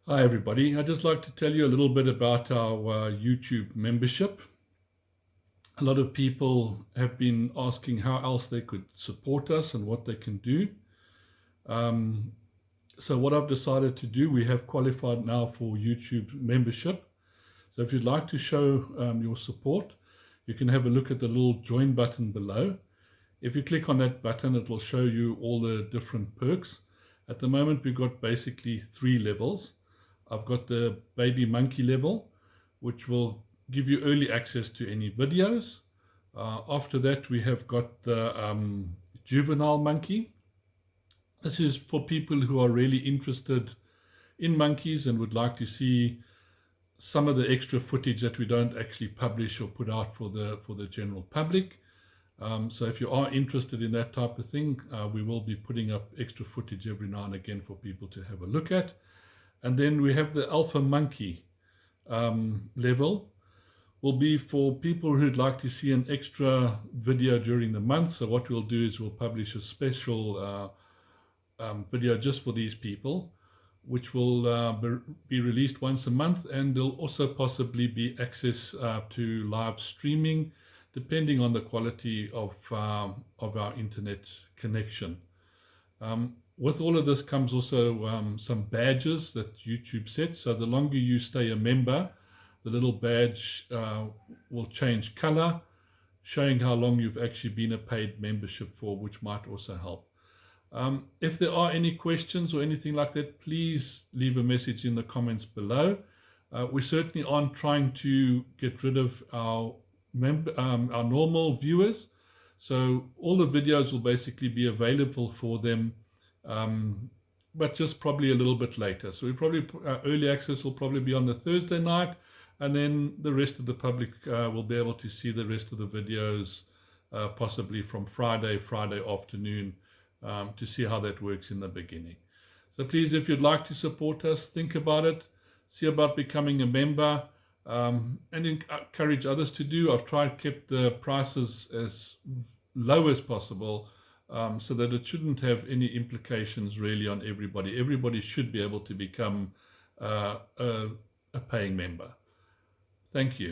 Hi everybody, I'd just like to tell you a little bit about our YouTube membership. A lot of people have been asking how else they could support us and what they can do. Um, so what I've decided to do, we have qualified now for YouTube membership. So if you'd like to show your support, you can have a look at the little join button below. If you click on that button, it will show you all the different perks. At the moment, we've got basically 3 levels. I've got the baby monkey level, which will give you early access to any videos. After that, we have got the juvenile monkey. This is for people who are really interested in monkeys and would like to see some of the extra footage that we don't actually publish or put out for the general public. So if you are interested in that type of thing, we will be putting up extra footage every now and again for people to have a look at. And then we have the Alpha Monkey level. Will be for people who'd like to see an extra video during the month. So what we'll do is we'll publish a special video just for these people, which will be released once a month, and there'll also possibly be access to live streaming depending on the quality of our internet connection. With all of this comes also some badges that YouTube sets. So the longer you stay a member, the little badge will change color, showing how long you've actually been a paid membership for, which might also help. If there are any questions or anything like that, please leave a message in the comments below. We certainly aren't trying to get rid of our normal viewers. So all the videos will basically be available for them, but just probably a little bit later. So we probably early access will probably be on the Thursday night, and then the rest of the public will be able to see the rest of the videos possibly from Friday afternoon, to see how that works in the beginning. So please, if you'd like to support us, think about it, see about becoming a member, and encourage others to do. I've tried to keep the prices as low as possible, so that it shouldn't have any implications really on everybody. Everybody should be able to become a paying member. Thank you.